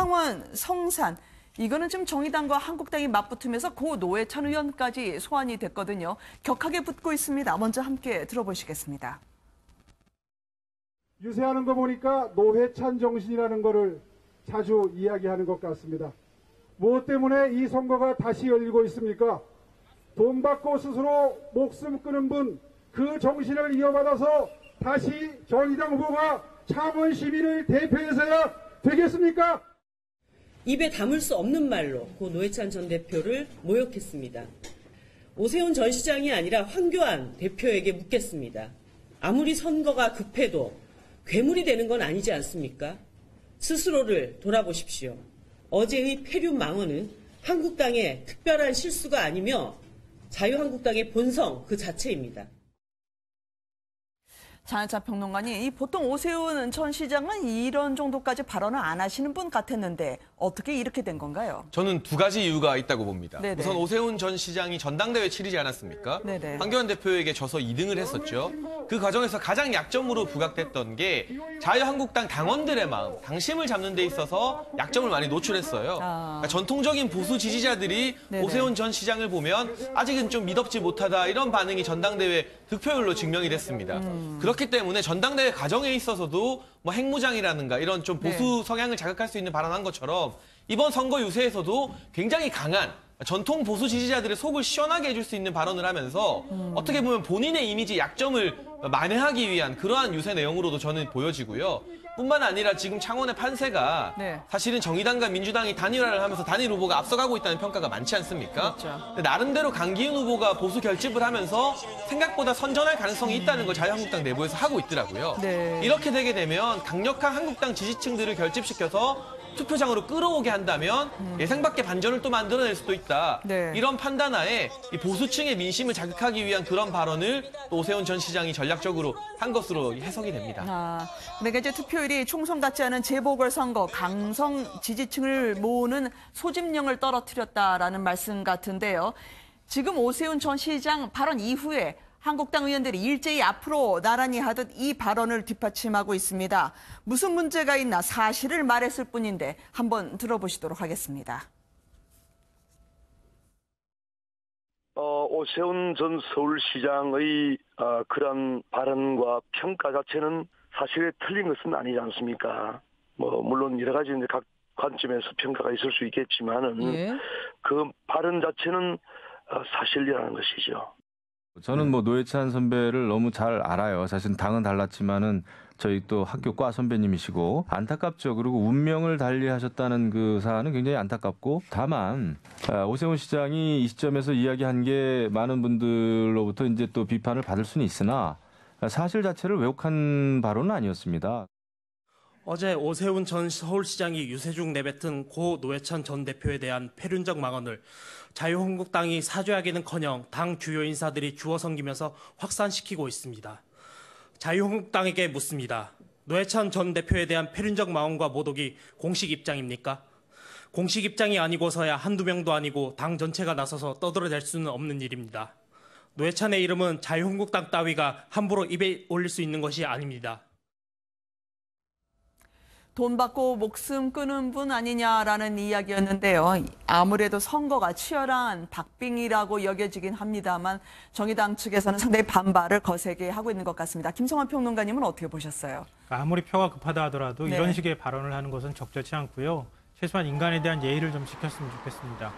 창원, 성산. 이거는 지금 정의당과 한국당이 맞붙으면서 고 노회찬 의원까지 소환이 됐거든요. 격하게 붙고 있습니다. 먼저 함께 들어보시겠습니다. 유세하는 거 보니까 노회찬 정신이라는 거를 자주 이야기하는 것 같습니다. 무엇 때문에 이 선거가 다시 열리고 있습니까? 돈 받고 스스로 목숨 끊은 분, 그 정신을 이어받아서 다시 정의당 후보가 창원 시민을 대표해서야 되겠습니까? 입에 담을 수 없는 말로 고 노회찬 전 대표를 모욕했습니다. 오세훈 전 시장이 아니라 황교안 대표에게 묻겠습니다. 아무리 선거가 급해도 괴물이 되는 건 아니지 않습니까? 스스로를 돌아보십시오. 어제의 폐륜 망언은 한국당의 특별한 실수가 아니며 자유한국당의 본성 그 자체입니다. 장혜찬 평론가님, 보통 오세훈 전 시장은 이런 정도까지 발언을 안 하시는 분 같았는데 어떻게 이렇게 된 건가요? 저는 두 가지 이유가 있다고 봅니다. 네네. 우선 오세훈 전 시장이 전당대회 치르지 않았습니까? 네네. 황교안 대표에게 져서 2등을 했었죠. 그 과정에서 가장 약점으로 부각됐던 게 자유한국당 당원들의 마음, 당심을 잡는 데 있어서 약점을 많이 노출했어요. 그러니까 전통적인 보수 지지자들이 네네. 오세훈 전 시장을 보면 아직은 좀 믿업지 못하다 이런 반응이 전당대회 득표율로 증명이 됐습니다. 그렇기 때문에 전당대회 과정에 있어서도 뭐 핵무장이라든가 이런 좀 보수 성향을 자극할 수 있는 발언한 것처럼 이번 선거 유세에서도 굉장히 강한 전통 보수 지지자들의 속을 시원하게 해줄 수 있는 발언을 하면서 어떻게 보면 본인의 이미지 약점을 만회하기 위한 그러한 유세 내용으로도 저는 보여지고요. 뿐만 아니라 지금 창원의 판세가 사실은 정의당과 민주당이 단일화를 하면서 단일 후보가 앞서가고 있다는 평가가 많지 않습니까? 그렇죠. 근데 나름대로 강기훈 후보가 보수 결집을 하면서 생각보다 선전할 가능성이 있다는 걸 자유한국당 내부에서 하고 있더라고요. 이렇게 되게 되면 강력한 한국당 지지층들을 결집시켜서 투표장으로 끌어오게 한다면 예상 밖의 반전을 또 만들어낼 수도 있다. 이런 판단하에 이 보수층의 민심을 자극하기 위한 그런 발언을 또 오세훈 전 시장이 전략적으로 한 것으로 해석이 됩니다. 그러니까 이제 투표율이 총선 같지 않은 재보궐선거 강성 지지층을 모으는 소집령을 떨어뜨렸다라는 말씀 같은데요. 지금 오세훈 전 시장 발언 이후에 한국당 의원들이 일제히 앞으로 나란히 하듯 이 발언을 뒷받침하고 있습니다. 무슨 문제가 있나 사실을 말했을 뿐인데 한번 들어보시도록 하겠습니다. 오세훈 전 서울시장의 그런 발언과 평가 자체는 사실에 틀린 것은 아니지 않습니까? 물론 여러 가지 각 관점에서 평가가 있을 수 있겠지만은 그 발언 자체는 사실이라는 것이죠. 저는 노회찬 선배를 너무 잘 알아요. 사실 당은 달랐지만은 저희 또 학교 과 선배님이시고 안타깝죠. 그리고 운명을 달리하셨다는 그 사안은 굉장히 안타깝고 다만 오세훈 시장이 이 시점에서 이야기한 게 많은 분들로부터 이제 또 비판을 받을 수는 있으나 사실 자체를 왜곡한 발언은 아니었습니다. 어제 오세훈 전 서울시장이 유세 중 내뱉은 고 노회찬 전 대표에 대한 폐륜적 망언을 자유한국당이 사죄하기는커녕 당 주요 인사들이 주워 섬기면서 확산시키고 있습니다. 자유한국당에게 묻습니다. 노회찬 전 대표에 대한 폐륜적 망언과 모독이 공식 입장입니까? 공식 입장이 아니고서야 한두 명도 아니고 당 전체가 나서서 떠들어댈 수는 없는 일입니다. 노회찬의 이름은 자유한국당 따위가 함부로 입에 올릴 수 있는 것이 아닙니다. 돈 받고 목숨 끊은 분 아니냐라는 이야기였는데요. 아무래도 선거가 치열한 박빙이라고 여겨지긴 합니다만 정의당 측에서는 상당히 반발을 거세게 하고 있는 것 같습니다. 김성환 평론가님은 어떻게 보셨어요? 아무리 표가 급하다 하더라도 이런 식의 발언을 하는 것은 적절치 않고요. 최소한 인간에 대한 예의를 좀 지켰으면 좋겠습니다.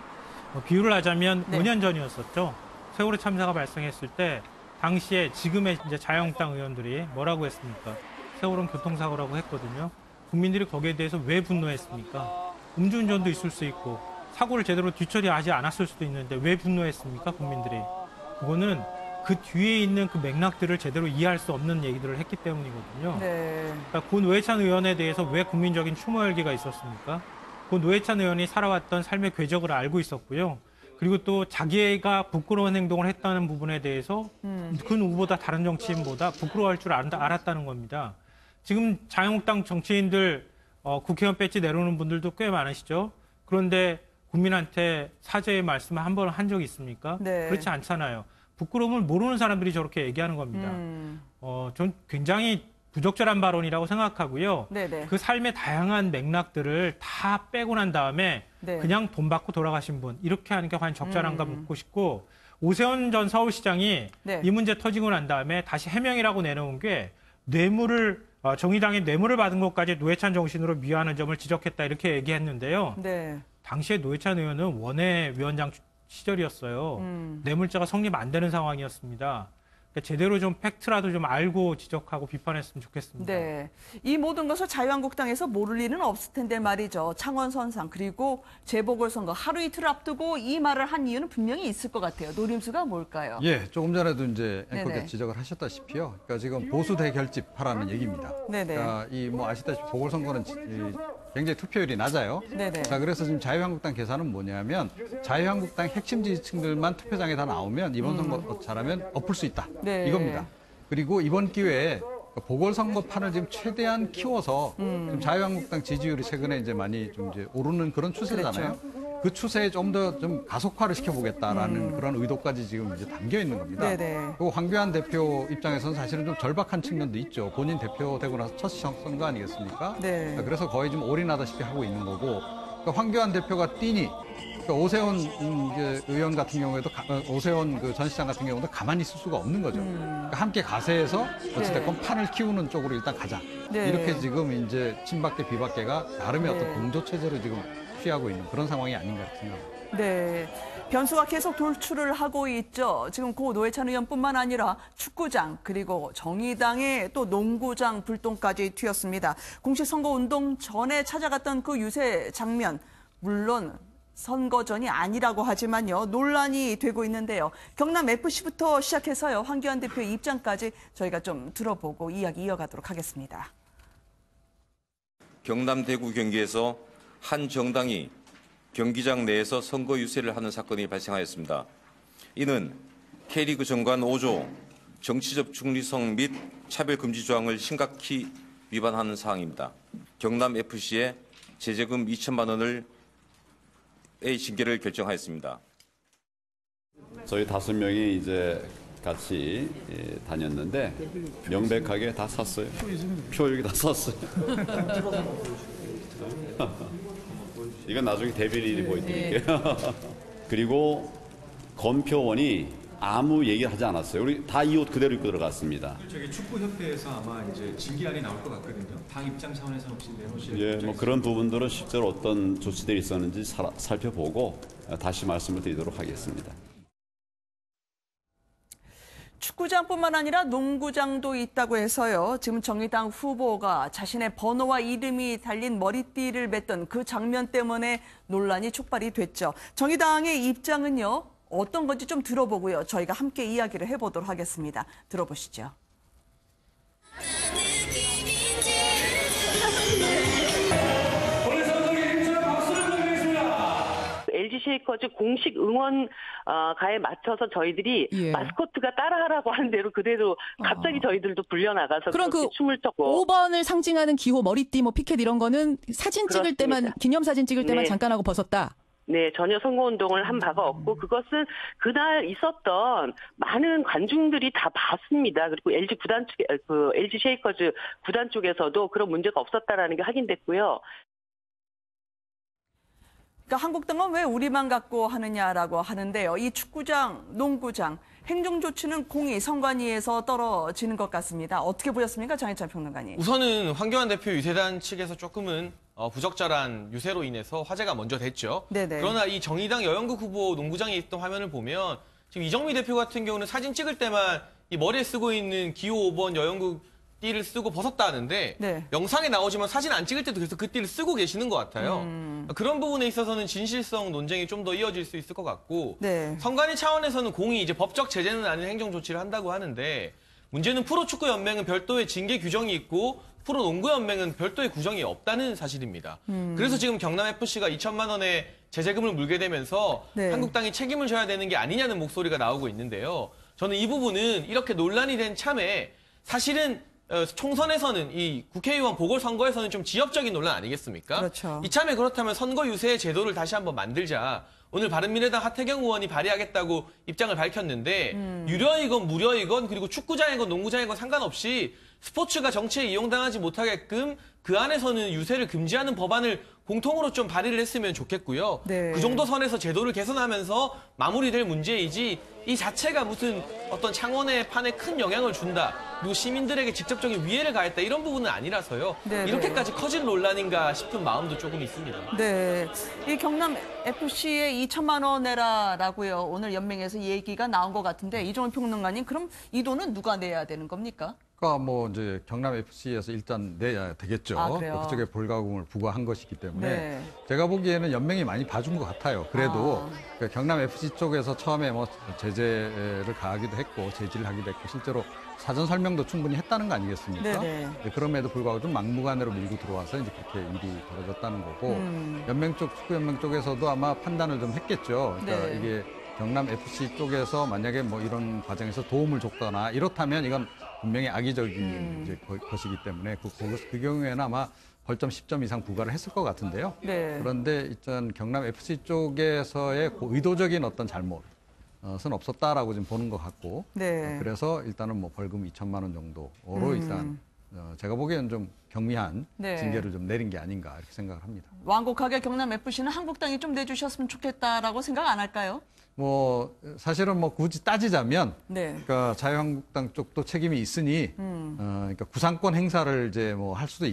비유를 하자면 5년 전이었었죠. 세월호 참사가 발생했을 때 당시에 지금의 이제 자유한국당 의원들이 뭐라고 했습니까? 세월호는 교통사고라고 했거든요. 국민들이 거기에 대해서 왜 분노했습니까? 음주운전도 있을 수 있고 사고를 제대로 뒤처리하지 않았을 수도 있는데 왜 분노했습니까? 국민들이. 그거는 그 뒤에 있는 그 맥락들을 제대로 이해할 수 없는 얘기들을 했기 때문이거든요. 그러니까 고 노회찬 의원에 대해서 왜 국민적인 추모 열기가 있었습니까? 고 노회찬 의원이 살아왔던 삶의 궤적을 알고 있었고요. 그리고 또 자기가 부끄러운 행동을 했다는 부분에 대해서 그 누구보다 다른 정치인보다 부끄러워할 줄 알았다는 겁니다. 지금 자유한국당 정치인들 국회의원 배지 내려오는 분들도 꽤 많으시죠. 그런데 국민한테 사죄의 말씀을 한 번 한 적이 있습니까? 그렇지 않잖아요. 부끄러움을 모르는 사람들이 저렇게 얘기하는 겁니다. 전 굉장히 부적절한 발언이라고 생각하고요. 네네. 그 삶의 다양한 맥락들을 다 빼고 난 다음에 네. 그냥 돈 받고 돌아가신 분 이렇게 하는 게 과연 적절한가 묻고 싶고 오세훈 전 서울시장이 네. 이 문제 터지고 난 다음에 다시 해명이라고 내놓은 게 뇌물을 정의당의 뇌물을 받은 것까지 노회찬 정신으로 미화하는 점을 지적했다 이렇게 얘기했는데요. 네. 당시에 노회찬 의원은 원외위원장 시절이었어요. 뇌물죄가 성립 안 되는 상황이었습니다. 그러니까 제대로 좀 팩트라도 좀 알고 지적하고 비판했으면 좋겠습니다. 네. 이 모든 것을 자유한국당에서 모를 일은 없을 텐데 말이죠. 창원 선상 그리고 재보궐선거 하루 이틀 앞두고 이 말을 한 이유는 분명히 있을 것 같아요. 노림수가 뭘까요? 예, 조금 전에도 이제 네네. 앵커께서 지적을 하셨다시피요. 그러니까 지금 보수 대결집하라는 얘기입니다. 네네. 그러니까 이 뭐 아시다시피 보궐선거는 굉장히 투표율이 낮아요. 네네. 자, 그래서 지금 자유한국당 계산은 뭐냐면 자유한국당 핵심 지지층들만 투표장에 다 나오면 이번 선거 잘하면 엎을 수 있다. 네. 이겁니다. 그리고 이번 기회에 보궐선거판을 지금 최대한 키워서 지금 자유한국당 지지율이 최근에 이제 많이 좀 이제 오르는 그런 추세잖아요. 그렇죠. 그 추세에 좀 더 좀 가속화를 시켜보겠다라는 그런 의도까지 지금 이제 담겨 있는 겁니다. 네네. 그리고 황교안 대표 입장에서는 사실은 좀 절박한 측면도 있죠. 본인 대표되고 나서 첫 선거 아니겠습니까? 네. 그래서 거의 좀 올인하다시피 하고 있는 거고, 그러니까 황교안 대표가 뛰니, 그러니까 오세훈 의원 같은 경우에도 오세훈 그 전 시장 같은 경우도 가만히 있을 수가 없는 거죠. 그러니까 함께 가세해서 어찌됐건 판을 키우는 쪽으로 일단 가자. 네. 이렇게 지금 이제 친박계 비박계가 나름의 네. 어떤 공조 체제를 지금 취하고 있는 그런 상황이 아닌가 이렇게 생각합니다. 네. 변수가 계속 돌출을 하고 있죠. 지금 고 노회찬 의원뿐만 아니라 축구장 그리고 정의당의 또 농구장 불똥까지 튀었습니다. 공식 선거 운동 전에 찾아갔던 그 유세 장면 물론 선거전이 아니라고 하지만요. 논란이 되고 있는데요. 경남 FC부터 시작해서요. 황교안 대표의 입장까지 저희가 좀 들어보고 이야기 이어가도록 하겠습니다. 경남, 대구, 경기에서 한 정당이 경기장 내에서 선거 유세를 하는 사건이 발생하였습니다. 이는 K리그 정관 5조 정치적 중립성 및 차별금지 조항을 심각히 위반하는 사항입니다. 경남 FC에 제재금 2천만 원의 징계를 결정하였습니다. 저희 5명이 이제 같이 다녔는데 명백하게 다 샀어요. 표 여기 다 샀어요. 이건 나중에 대비일이 보여드릴게요. 그리고 검표원이 아무 얘기를 하지 않았어요. 우리 다 이 옷 그대로 입고 들어갔습니다. 저기 축구협회에서 아마 이제 징계안이 나올 것 같거든요. 당 입장 차원에서 혹시 내놓으실 예, 뭐 그런 부분들은 실제로 어떤 조치들이 있었는지 살펴보고 다시 말씀을 드리도록 하겠습니다. 축구장뿐만 아니라 농구장도 있다고 해서요. 지금 정의당 후보가 자신의 번호와 이름이 달린 머리띠를 맸던 그 장면 때문에 논란이 촉발이 됐죠. 정의당의 입장은요. 어떤 건지 좀 들어보고요. 저희가 함께 이야기를 해보도록 하겠습니다. 들어보시죠. LG 쉐이커즈 공식 응원가에 맞춰서 저희들이 마스코트가 따라하라고 하는 대로 그대로 갑자기 저희들도 불려나가서 그럼 그 춤을 췄고 5번을 상징하는 기호, 머리띠, 뭐 피켓 이런 거는 사진 찍을 그렇습니다. 때만, 기념사진 찍을 때만 네. 잠깐 하고 벗었다? 네, 전혀 선거운동을 한 바가 없고 그것은 그날 있었던 많은 관중들이 다 봤습니다. 그리고 LG 구단 측, LG 쉐이커즈 구단 쪽에서도 그런 문제가 없었다라는 게 확인됐고요. 그러니까 한국당은 왜 우리만 갖고 하느냐라고 하는데요. 이 축구장, 농구장, 행정조치는 공이 선관위에서 떨어지는 것 같습니다. 어떻게 보셨습니까? 장혜찬 평론가님. 우선은 황교안 대표 유세단 측에서 조금은 부적절한 유세로 인해서 화제가 먼저 됐죠. 네네. 그러나 이 정의당 여영국 후보 농구장에 있던 화면을 보면 지금 이정미 대표 같은 경우는 사진 찍을 때만 이 머리에 쓰고 있는 기호 5번 여영국 띠를 쓰고 벗었다 하는데 네. 영상에 나오지만 사진 안 찍을 때도 계속 그 띠를 쓰고 계시는 것 같아요. 그런 부분에 있어서는 진실성 논쟁이 좀 더 이어질 수 있을 것 같고 네. 선관위 차원에서는 공이 이제 법적 제재는 아닌 행정 조치를 한다고 하는데 문제는 프로축구연맹은 별도의 징계 규정이 있고 프로농구연맹은 별도의 규정이 없다는 사실입니다. 그래서 지금 경남FC가 2천만 원의 제재금을 물게 되면서 네. 한국당이 책임을 져야 되는 게 아니냐는 목소리가 나오고 있는데요. 저는 이 부분은 이렇게 논란이 된 참에 사실은 총선에서는 이 국회의원 보궐선거에서는 좀 지역적인 논란 아니겠습니까? 그렇죠. 이참에 그렇다면 선거 유세 제도를 다시 한번 만들자. 오늘 바른미래당 하태경 의원이 발의하겠다고 입장을 밝혔는데 유료이건 무료이건 그리고 축구장이건 농구장이건 상관없이 스포츠가 정치에 이용당하지 못하게끔 그 안에서는 유세를 금지하는 법안을 공통으로 좀 발의를 했으면 좋겠고요. 네. 그 정도 선에서 제도를 개선하면서 마무리될 문제이지 이 자체가 무슨 어떤 창원의 판에 큰 영향을 준다. 그리고 시민들에게 직접적인 위해를 가했다. 이런 부분은 아니라서요. 네, 이렇게까지 커질 논란인가 싶은 마음도 조금 있습니다. 네, 이 경남 FC에 2천만 원 내라라고요. 오늘 연맹에서 얘기가 나온 것 같은데 이종훈 평론가님, 그럼 이 돈은 누가 내야 되는 겁니까? 그러니까 뭐 이제 경남 FC에서 일단 내야 되겠죠. 아, 그래요? 그쪽에 불가금을 부과한 것이기 때문에 네. 제가 보기에는 연맹이 많이 봐준 것 같아요. 그래도 그 경남 FC 쪽에서 처음에 뭐 제재를 가하기도 했고 제지를 하기도 했고 실제로 사전 설명도 충분히 했다는 거 아니겠습니까? 네네. 네, 그럼에도 불구하고 좀 막무가내로 밀고 들어와서 이제 그렇게 일이 벌어졌다는 거고 연맹 쪽 축구연맹 쪽에서도 아마 판단을 좀 했겠죠. 그러니까 네. 이게 경남 FC 쪽에서 만약에 뭐 이런 과정에서 도움을 줬거나 이렇다면 이건 분명히 악의적인 이제 것이기 때문에 그 경우에는 아마 벌점 10점 이상 부과를 했을 것 같은데요. 네. 그런데 일단 경남 FC 쪽에서의 의도적인 어떤 잘못은 없었다라고 지금 보는 것 같고, 네. 그래서 일단은 뭐 벌금 2천만 원 정도로 일단 제가 보기에는 좀 경미한 네. 징계를 좀 내린 게 아닌가 이렇게 생각을 합니다. 완곡하게 경남 FC는 한국당이 좀 내주셨으면 좋겠다라고 생각 안 할까요? 뭐 사실은 뭐 굳이 따지자면, 네. 그러니까 자유한국당 쪽도 책임이 있으니, 그러니까 구상권 행사를 이제 뭐 할 수도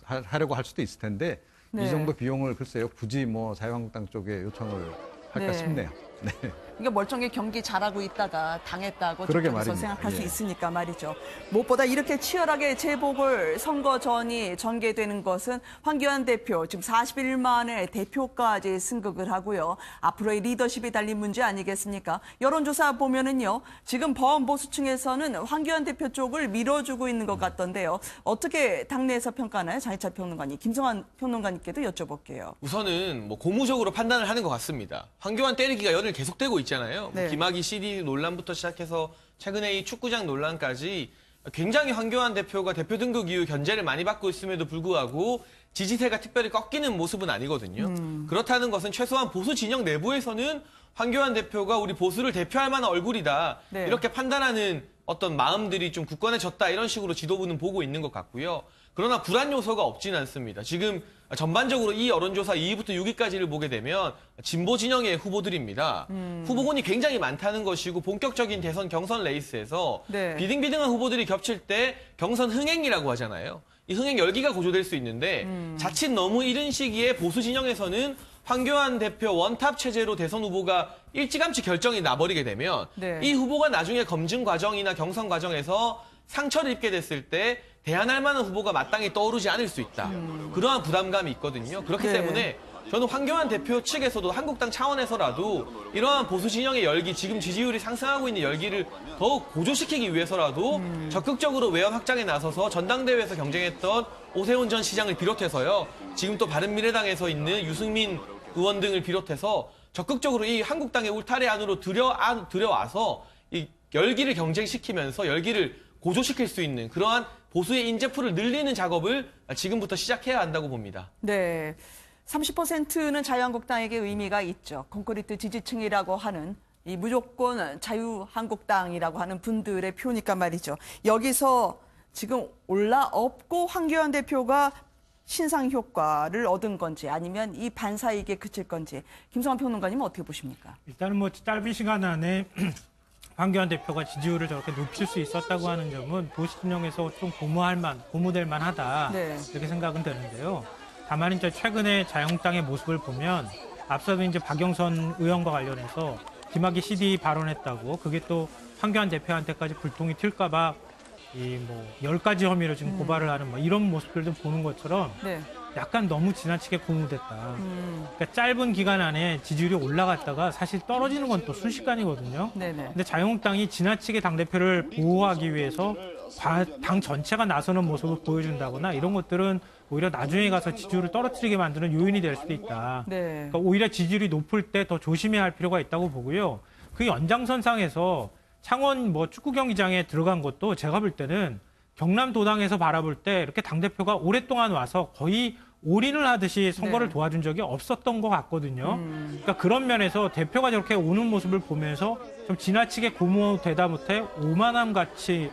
하려고 할 수도 있을 텐데 네. 이 정도 비용을 글쎄요 굳이 뭐 자유한국당 쪽에 요청을 할까 네. 싶네요. 네. 그러니까 멀쩡히 경기 잘하고 있다가 당했다고 그러게 저쪽에서 말입니다. 생각할 수 예. 있으니까 말이죠. 무엇보다 이렇게 치열하게 재보궐 선거 전이 전개되는 것은 황교안 대표 지금 41일 만에 대표까지 승격을 하고요. 앞으로의 리더십이 달린 문제 아니겠습니까? 여론조사 보면은요. 지금 범보수층에서는 황교안 대표 쪽을 밀어주고 있는 것 같던데요. 어떻게 당내에서 평가하나요? 장희철 평론가님, 김성환 평론가님께도 여쭤볼게요. 우선은 뭐 고무적으로 판단을 하는 것 같습니다. 황교안 때리기가 연일 계속되고 있잖아요. 네. 김학의 CD 논란부터 시작해서 최근에 이 축구장 논란까지 굉장히 황교안 대표가 대표 등극 이후 견제를 많이 받고 있음에도 불구하고 지지세가 특별히 꺾이는 모습은 아니거든요. 그렇다는 것은 최소한 보수 진영 내부에서는 황교안 대표가 우리 보수를 대표할 만한 얼굴이다. 네. 이렇게 판단하는 어떤 마음들이 좀 굳건해졌다. 이런 식으로 지도부는 보고 있는 것 같고요. 그러나 불안 요소가 없지는 않습니다. 지금 전반적으로 이 여론조사 2위부터 6위까지를 보게 되면 진보 진영의 후보들입니다. 후보군이 굉장히 많다는 것이고 본격적인 대선 경선 레이스에서 네. 비등비등한 후보들이 겹칠 때 경선 흥행이라고 하잖아요. 이 흥행 열기가 고조될 수 있는데 자칫 너무 이른 시기에 보수 진영에서는 황교안 대표 원탑 체제로 대선 후보가 일찌감치 결정이 나버리게 되면 네. 이 후보가 나중에 검증 과정이나 경선 과정에서 상처를 입게 됐을 때 대안할 만한 후보가 마땅히 떠오르지 않을 수 있다. 그러한 부담감이 있거든요. 그렇기 네. 때문에 저는 황교안 대표 측에서도 한국당 차원에서라도 이러한 보수 진영의 열기, 지금 지지율이 상승하고 있는 열기를 더욱 고조시키기 위해서라도 적극적으로 외연 확장에 나서서 전당대회에서 경쟁했던 오세훈 전 시장을 비롯해서요. 지금 또 바른미래당에서 있는 유승민 의원 등을 비롯해서 적극적으로 이 한국당의 울타리 안으로 들여와서 이 열기를 경쟁시키면서 열기를 고조시킬 수 있는 그러한 보수의 인재풀을 늘리는 작업을 지금부터 시작해야 한다고 봅니다. 네. 30%는 자유한국당에게 의미가 있죠. 콘크리트 지지층이라고 하는 이 무조건 자유한국당이라고 하는 분들의 표니까 말이죠. 여기서 지금 올라엎고 황교안 대표가 신상 효과를 얻은 건지 아니면 이 반사이익에 그칠 건지 김성환 평론가님은 어떻게 보십니까? 일단은 뭐 짧은 시간 안에 황교안 대표가 지지율을 저렇게 높일 수 있었다고 하는 점은 보수 진영에서 좀 고무될 만하다 네. 이렇게 생각은 되는데요. 다만 이제 최근에 자유한국당의 모습을 보면 앞서도 이제 박영선 의원과 관련해서 김학의 CD 발언했다고 그게 또 황교안 대표한테까지 불똥이 튈까봐 이 뭐 10가지 혐의로 지금 고발을 하는 뭐 이런 모습들도 보는 것처럼 네. 약간 너무 지나치게 고무됐다. 그러니까 짧은 기간 안에 지지율이 올라갔다가 사실 떨어지는 건 또 순식간이거든요. 네네. 근데 자유한국당이 지나치게 당대표를 보호하기 위해서 당 전체가 나서는 모습을 보여준다거나 이런 것들은 오히려 나중에 가서 지지율을 떨어뜨리게 만드는 요인이 될 수도 있다. 네. 그러니까 오히려 지지율이 높을 때 더 조심해야 할 필요가 있다고 보고요. 그 연장선상에서 창원 뭐 축구 경기장에 들어간 것도 제가 볼 때는 경남도당에서 바라볼 때 이렇게 당대표가 오랫동안 와서 거의 올인을 하듯이 선거를 네. 도와준 적이 없었던 것 같거든요. 그러니까 그런 면에서 대표가 저렇게 오는 모습을 보면서 좀 지나치게 고무되다 못해 오만함 같은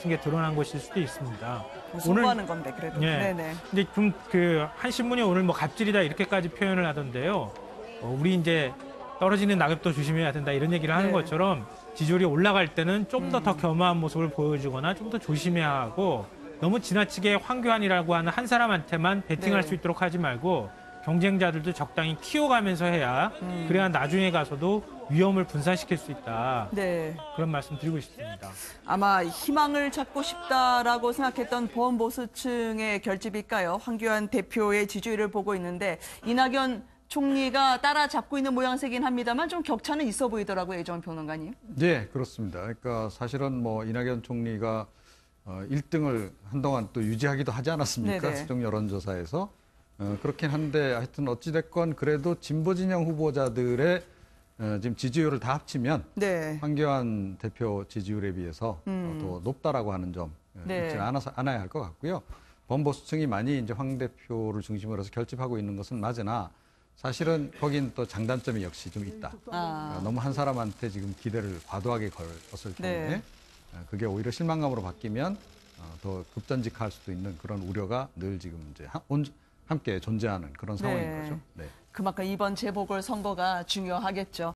게 드러난 것일 수도 있습니다. 송구하는 건데 그래도. 예. 네네. 근데 좀 한 신문이 오늘 뭐 갑질이다 이렇게까지 표현을 하던데요. 우리 이제 떨어지는 낙엽도 조심해야 된다 이런 얘기를 하는 네. 것처럼 지지율이 올라갈 때는 좀 더 겸허한 모습을 보여주거나 좀 더 조심해야 하고 너무 지나치게 황교안이라고 하는 한 사람한테만 베팅할 네. 수 있도록 하지 말고 경쟁자들도 적당히 키워가면서 해야 그래야 나중에 가서도 위험을 분산시킬 수 있다. 네. 그런 말씀 드리고 싶습니다. 아마 희망을 찾고 싶다라고 생각했던 보험보수층의 결집일까요? 황교안 대표의 지지율을 보고 있는데 이낙연 총리가 따라잡고 있는 모양새긴 합니다만 좀 격차는 있어 보이더라고요, 이정훈 평론가님. 네, 그렇습니다. 그러니까 사실은 뭐 이낙연 총리가 1등을 한동안 또 유지하기도 하지 않았습니까? 네네. 최종 여론조사에서. 그렇긴 한데 하여튼 어찌됐건 그래도 진보 진영 후보자들의 지금 지지율을 다 합치면 네. 황교안 대표 지지율에 비해서 더 높다라고 하는 점 네. 잊지 않아야 할 것 같고요. 범보수층이 많이 이제 황 대표를 중심으로 해서 결집하고 있는 것은 맞으나 사실은 거긴 또 장단점이 역시 좀 있다. 너무 한 사람한테 지금 기대를 과도하게 걸었을 경우에 네. 그게 오히려 실망감으로 바뀌면 더 급전직할 수도 있는 그런 우려가 늘 지금 이제 함께 존재하는 그런 상황인 네. 거죠. 네. 그만큼 이번 재보궐선거가 중요하겠죠.